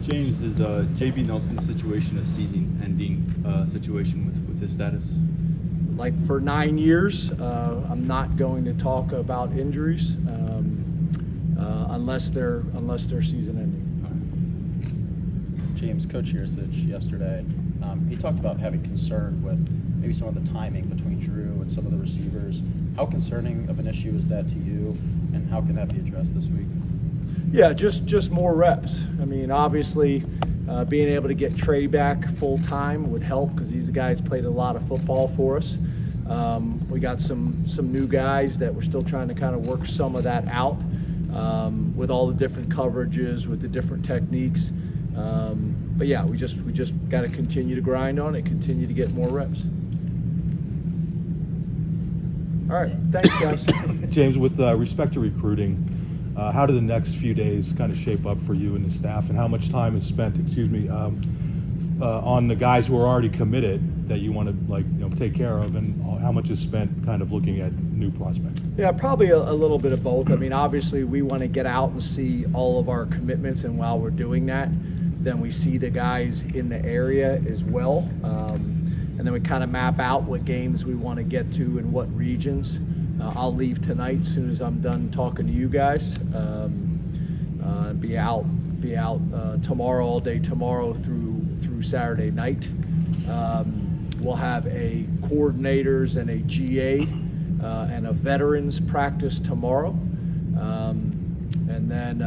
James, is JB Nelson's situation a season-ending situation with his status? Like for 9 years, I'm not going to talk about injuries unless they're season-ending. James, Coach Yurcich yesterday, he talked about having concern with maybe some of the timing between Drew and some of the receivers. How concerning of an issue is that to you, and how can that be addressed this week? Yeah, just more reps. I mean, obviously, being able to get Trey back full time would help because he's the guy who's played a lot of football for us. We got some new guys that we're still trying to kind of work some of that out with all the different coverages, with the different techniques. But yeah, we just got to continue to grind on it, continue to get more reps. All right, thanks, guys. James, with respect to recruiting, how do the next few days kind of shape up for you and the staff, and how much time is spent, on the guys who are already committed that you want to take care of, and how much is spent kind of looking at new prospects? Yeah, probably a little bit of both. I mean, obviously we want to get out and see all of our commitments, and while we're doing that, then we see the guys in the area as well. And then we kind of map out what games we want to get to in what regions. I'll leave tonight as soon as I'm done talking to you guys. Be out tomorrow, all day tomorrow through Saturday night. We'll have a coordinators and a GA and a veterans practice tomorrow, and then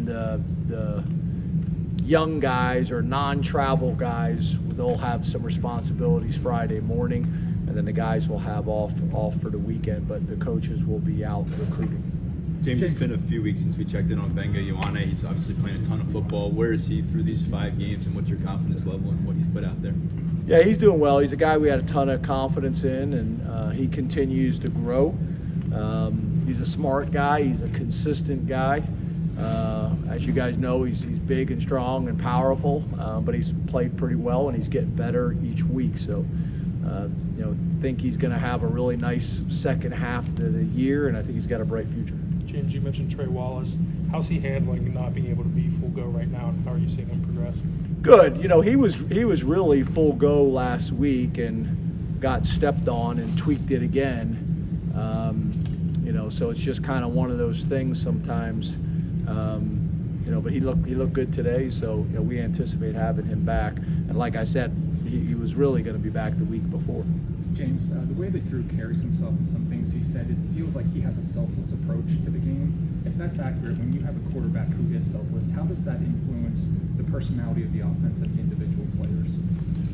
the young guys or non-travel guys, they'll have some responsibilities Friday morning, and then the guys will have off for the weekend, but the coaches will be out recruiting. James, it's been a few weeks since we checked in on Benga Ioane. He's obviously playing a ton of football. Where is he through these 5 games, and what's your confidence level in what he's put out there? Yeah, he's doing well. He's a guy we had a ton of confidence in, and he continues to grow. He's a smart guy. He's a consistent guy. As you guys know, he's big and strong and powerful, but he's played pretty well, and he's getting better each week. So, think he's going to have a really nice second half of the year, and I think he's got a bright future. James, you mentioned Trey Wallace. How's he handling not being able to be full go right now, and how are you seeing him progress? Good. He was really full go last week and got stepped on and tweaked it again. So it's just kind of one of those things sometimes. But he looked good today, so we anticipate having him back. And like I said, he was really going to be back the week before. James, the way that Drew carries himself and some things he said, it feels like he has a selfless approach to the game. If that's accurate, when you have a quarterback who is selfless, how does that influence the personality of the offense and the individual players?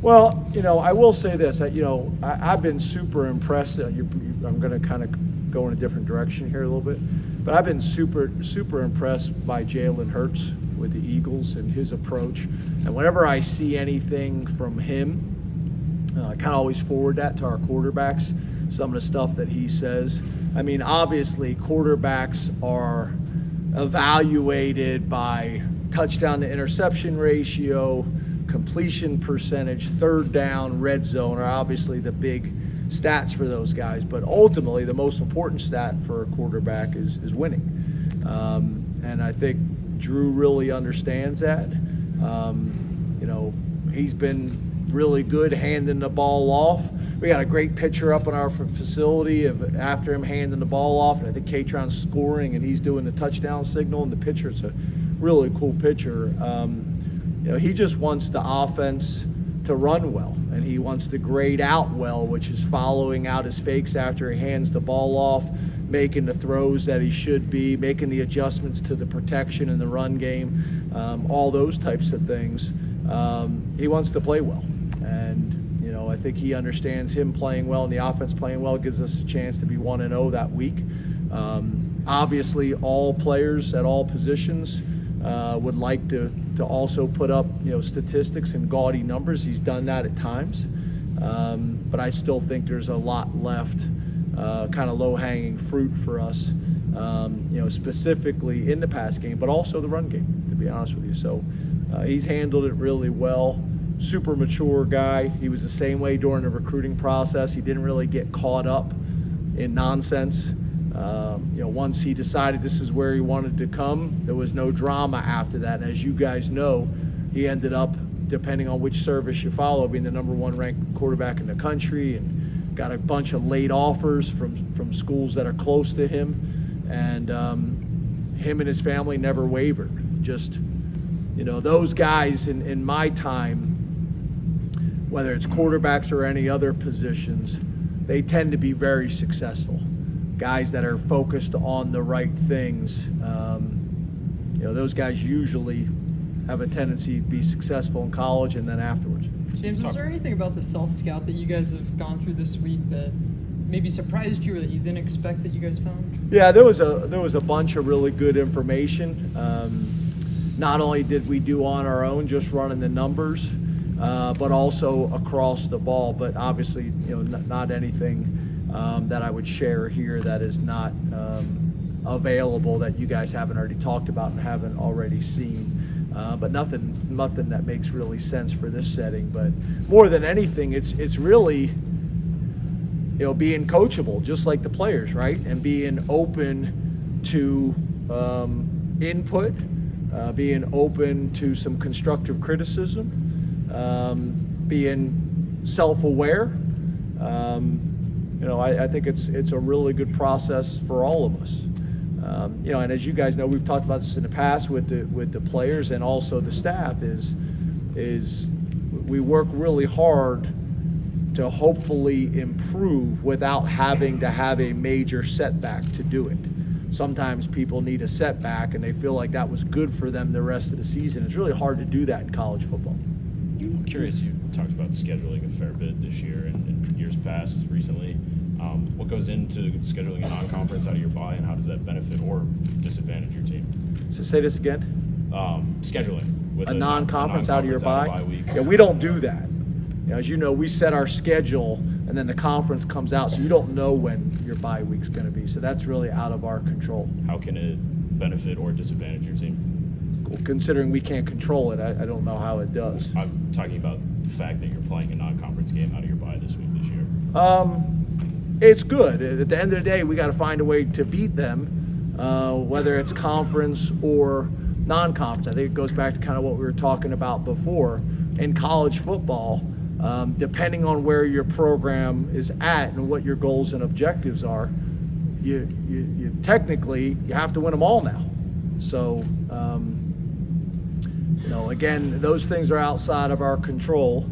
Well, I will say this. I've been super impressed. I'm going to kind of go in a different direction here a little bit, but I've been super impressed by Jalen Hurts with the Eagles and his approach. And whenever I see anything from him, I kind of always forward that to our quarterbacks, some of the stuff that he says. I mean, obviously, quarterbacks are evaluated by touchdown to interception ratio, completion percentage, third down, red zone are obviously the big stats for those guys. But ultimately, the most important stat for a quarterback is winning. And I think Drew really understands that. He's been really good handing the ball off. We got a great picture up in our facility of after him handing the ball off, and I think Katron's scoring and he's doing the touchdown signal, and the picture's a really cool picture. He just wants the offense to run well, and he wants to grade out well, which is following out his fakes after he hands the ball off, making the throws that he should be, making the adjustments to the protection in the run game, all those types of things. He wants to play well. And, I think he understands him playing well and the offense playing well gives us a chance to be 1-0 that week. Obviously, all players at all positions would like to also put up, statistics and gaudy numbers. He's done that at times. But I still think there's a lot left, kind of low-hanging fruit for us, specifically in the pass game, but also the run game, to be honest with you. So he's handled it really well. Super mature guy. He was the same way during the recruiting process. He didn't really get caught up in nonsense. Once he decided this is where he wanted to come, there was no drama after that. And as you guys know, he ended up, depending on which service you follow, being the #1 ranked quarterback in the country, and got a bunch of late offers from schools that are close to him. And him and his family never wavered. Just, those guys in my time, whether it's quarterbacks or any other positions, they tend to be very successful. Guys that are focused on the right things, those guys usually have a tendency to be successful in college and then afterwards. James, is there anything about the self-scout that you guys have gone through this week that maybe surprised you or that you didn't expect that you guys found? Yeah, there was a bunch of really good information. Not only did we do on our own, just running the numbers, but also across the ball. But obviously, not anything that I would share here that is not available that you guys haven't already talked about and haven't already seen. But nothing that makes really sense for this setting. But more than anything, it's really being coachable, just like the players, right? And being open to input, being open to some constructive criticism, being self-aware. I think it's a really good process for all of us. And as you guys know, we've talked about this in the past with the players and also the staff. Is we work really hard to hopefully improve without having to have a major setback to do it. Sometimes people need a setback and they feel like that was good for them the rest of the season. It's really hard to do that in college football. I'm curious, you talked about scheduling a fair bit this year and years past recently. What goes into scheduling a non-conference out of your bye, and how does that benefit or disadvantage your team? So say this again. Scheduling with A non-conference out of your bye? week. Yeah, we don't do that. As you know, we set our schedule and then the conference comes out, so you don't know when your bye week's going to be. So that's really out of our control. How can it benefit or disadvantage your team? Well, considering we can't control it, I don't know how it does. I'm talking about the fact that you're playing a non-conference game out of your bye this week, this year. It's good. At the end of the day, we got to find a way to beat them, whether it's conference or non-conference. I think it goes back to kind of what we were talking about before. In college football, depending on where your program is at and what your goals and objectives are, you technically you have to win them all now. So, again, those things are outside of our control.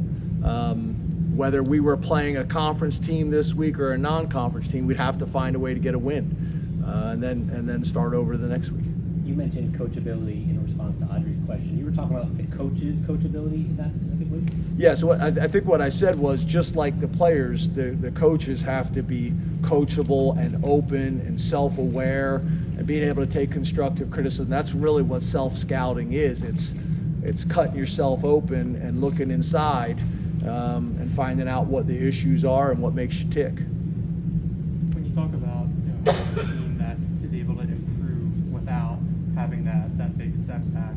Whether we were playing a conference team this week or a non-conference team, we'd have to find a way to get a win, and then start over the next week. You mentioned coachability in response to Audrey's question. You were talking about the coaches' coachability in that specific week? Yeah, so I think what I said was just like the players, the coaches have to be coachable and open and self-aware and being able to take constructive criticism. That's really what self-scouting is. It's cutting yourself open and looking inside and finding out what the issues are and what makes you tick. When you talk about having a team that is able to improve without having that big setback,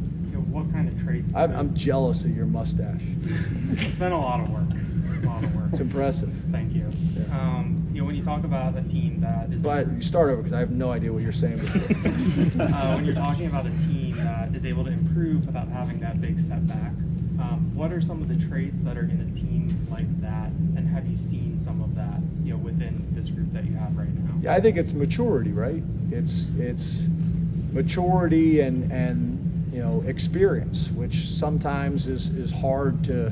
what kind of traits? I'm jealous of your mustache. It's been a lot of work. It's impressive. Thank you. Yeah. When you talk about a team that is But you start over because I have no idea what you're saying before. when you're talking about a team that is able to improve without having that big setback, what are some of the traits that are in a team like that, and have you seen some of that within this group that you have right now? Yeah, I think it's maturity, right? It's maturity and experience, which sometimes is hard to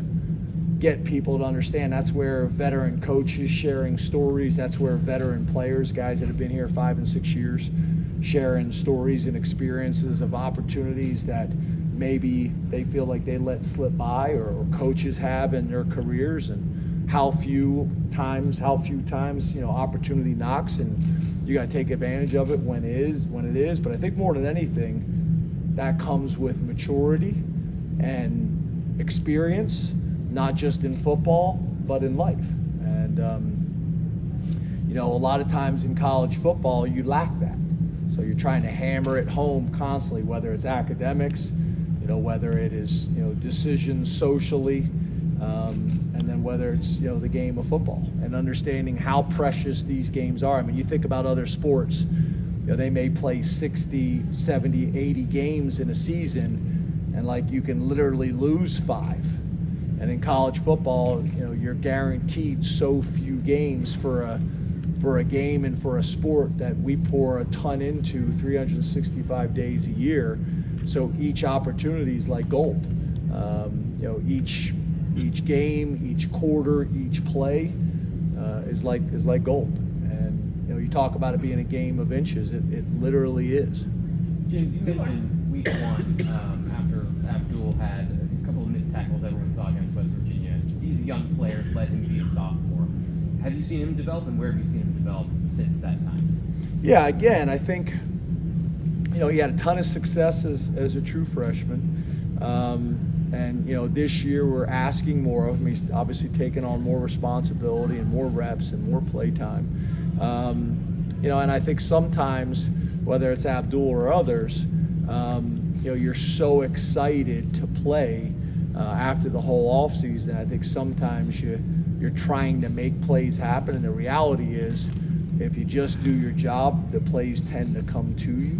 get people to understand. That's where veteran coaches sharing stories, that's where veteran players, guys that have been here 5 and 6 years, sharing stories and experiences of opportunities that maybe they feel like they let slip by or coaches have in their careers, and how few times opportunity knocks, and you got to take advantage of it when it is. But I think more than anything, that comes with maturity and experience, not just in football but in life. And a lot of times in college football you lack that, so you're trying to hammer it home constantly, whether it's academics, whether it is decisions socially, and then whether it's the game of football, and understanding how precious these games are. I mean, you think about other sports, they may play 60, 70, 80 games in a season, and like you can literally lose 5. And in college football, you're guaranteed so few games for a game and for a sport that we pour a ton into 365 days a year. So each opportunity is like gold. Each game, each quarter, each play is like gold. And you talk about it being a game of inches. It literally is. James, you mentioned week 1 after Abdul had a couple of missed tackles everyone saw against West Virginia. He's a young player, led him to be a sophomore. Have you seen him develop, and where have you seen him develop since that time? Yeah, again, I think he had a ton of success as a true freshman. And this year we're asking more of him. He's obviously taken on more responsibility and more reps and more play time. And I think sometimes, whether it's Abdul or others, you're so excited to play after the whole offseason. I think sometimes you're trying to make plays happen, and the reality is, if you just do your job, the plays tend to come to you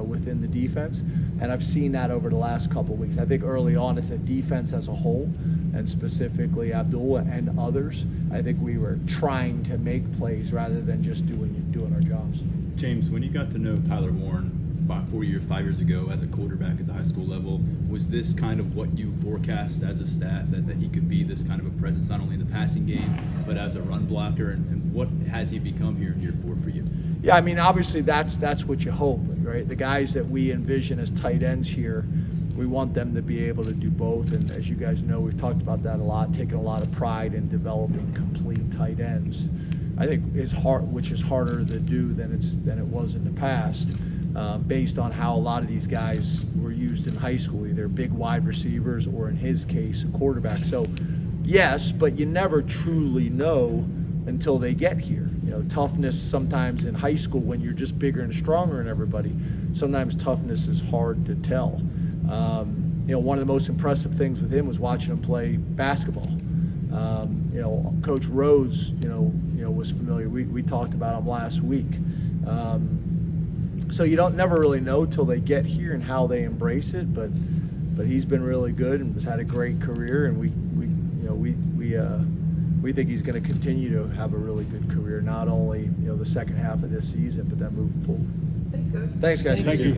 within the defense. And I've seen that over the last couple of weeks. I think early on as a defense as a whole, and specifically Abdul and others, I think we were trying to make plays rather than just doing our jobs. James, when you got to know Tyler Warren 5 years ago as a quarterback at the high school level, was this kind of what you forecast as a staff, that he could be this kind of a presence not only in the passing game but as a run blocker, and what has he become here in year 4 for you? Yeah, I mean, obviously that's what you hope, right? The guys that we envision as tight ends here, we want them to be able to do both. And as you guys know, we've talked about that a lot, taking a lot of pride in developing complete tight ends. I think which is harder to do than it was in the past, based on how a lot of these guys were used in high school, either big wide receivers or, in his case, a quarterback. So yes, but you never truly know until they get here. Toughness sometimes in high school, when you're just bigger and stronger than everybody, sometimes toughness is hard to tell. One of the most impressive things with him was watching him play basketball. Coach Rhodes, was familiar. We talked about him last week. So you don't never really know till they get here and how they embrace it. But he's been really good and has had a great career, and we think he's going to continue to have a really good career, not only the second half of this season, but then moving forward. Thanks, guys. Thank you.